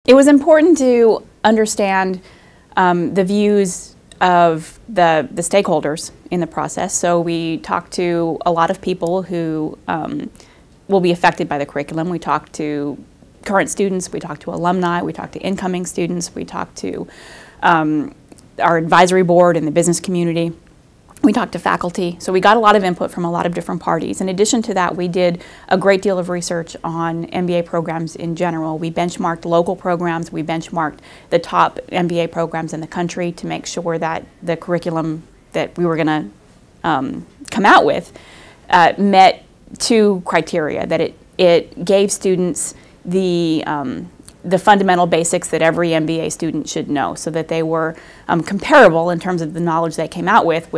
It was important to understand the views of the stakeholders in the process. So we talked to a lot of people who will be affected by the curriculum. We talked to current students, we talked to alumni, we talked to incoming students, we talked to our advisory board and the business community. We talked to faculty, so we got a lot of input from a lot of different parties. In addition to that, we did a great deal of research on MBA programs in general. We benchmarked local programs, we benchmarked the top MBA programs in the country to make sure that the curriculum that we were going to come out with met two criteria, that it gave students the fundamental basics that every MBA student should know, so that they were comparable in terms of the knowledge they came out with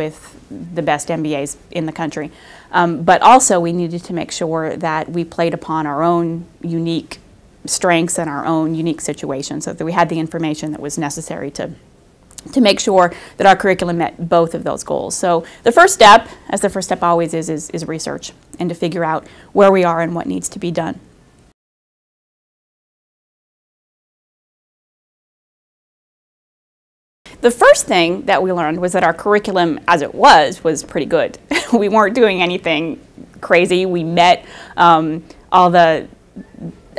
the best MBAs in the country. But also we needed to make sure that we played upon our own unique strengths and our own unique situations, so that we had the information that was necessary to make sure that our curriculum met both of those goals. So the first step, as the first step always is research, and to figure out where we are and what needs to be done. The first thing that we learned was that our curriculum, as it was pretty good. We weren't doing anything crazy. We met our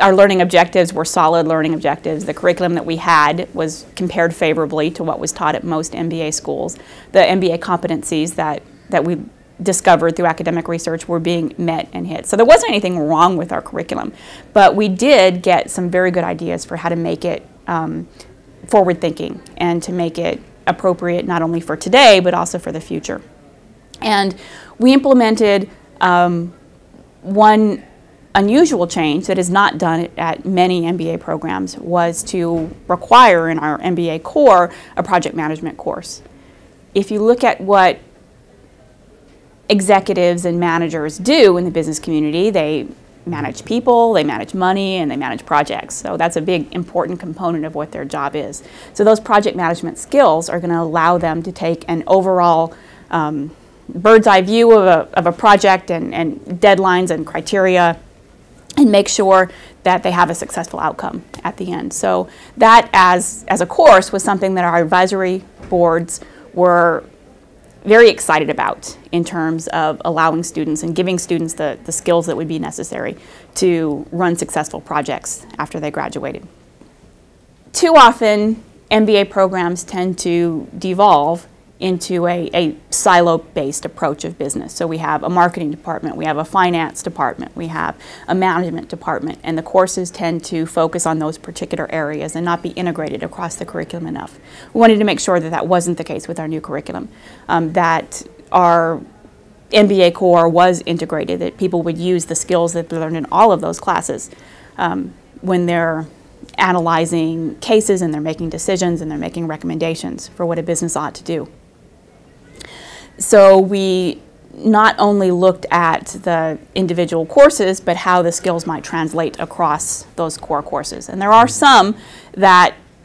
learning objectives were solid learning objectives. The curriculum that we had was compared favorably to what was taught at most MBA schools. The MBA competencies that we discovered through academic research were being met and hit. So there wasn't anything wrong with our curriculum, but we did get some very good ideas for how to make it forward-thinking and to make it appropriate not only for today but also for the future. And we implemented one unusual change that is not done at many MBA programs, was to require in our MBA core a project management course. If you look at what executives and managers do in the business community, they manage people, they manage money, and they manage projects. So that's a big important component of what their job is. So those project management skills are going to allow them to take an overall bird's eye view of a project and deadlines and criteria, and make sure that they have a successful outcome at the end. So that as a course was something that our advisory boards were very excited about in terms of allowing students and giving students the skills that would be necessary to run successful projects after they graduated. Too often, MBA programs tend to devolve into a silo-based approach of business. So we have a marketing department, we have a finance department, we have a management department, and the courses tend to focus on those particular areas and not be integrated across the curriculum enough. We wanted to make sure that that wasn't the case with our new curriculum, that our MBA core was integrated, that people would use the skills that they learned in all of those classes when they're analyzing cases and they're making decisions and they're making recommendations for what a business ought to do. So we not only looked at the individual courses, but how the skills might translate across those core courses. And there are some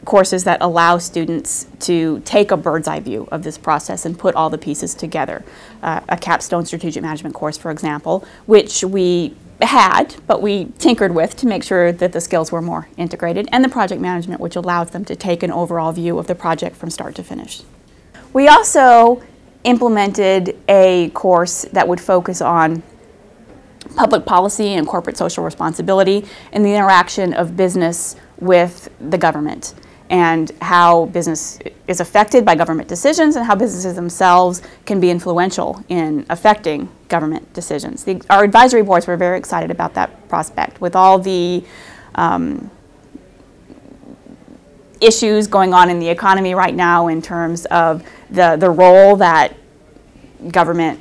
courses that allow students to take a bird's eye view of this process and put all the pieces together. A capstone strategic management course, for example, which we had, but we tinkered with to make sure that the skills were more integrated, and the project management, which allows them to take an overall view of the project from start to finish. We also implemented a course that would focus on public policy and corporate social responsibility and the interaction of business with the government, and how business is affected by government decisions and how businesses themselves can be influential in affecting government decisions. Our advisory boards were very excited about that prospect, with all the issues going on in the economy right now in terms of the role that government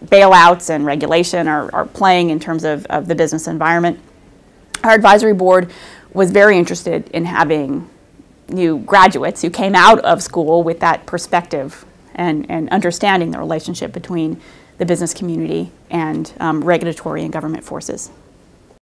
bailouts and regulation are playing in terms of the business environment. Our advisory board was very interested in having new graduates who came out of school with that perspective and understanding the relationship between the business community and regulatory and government forces.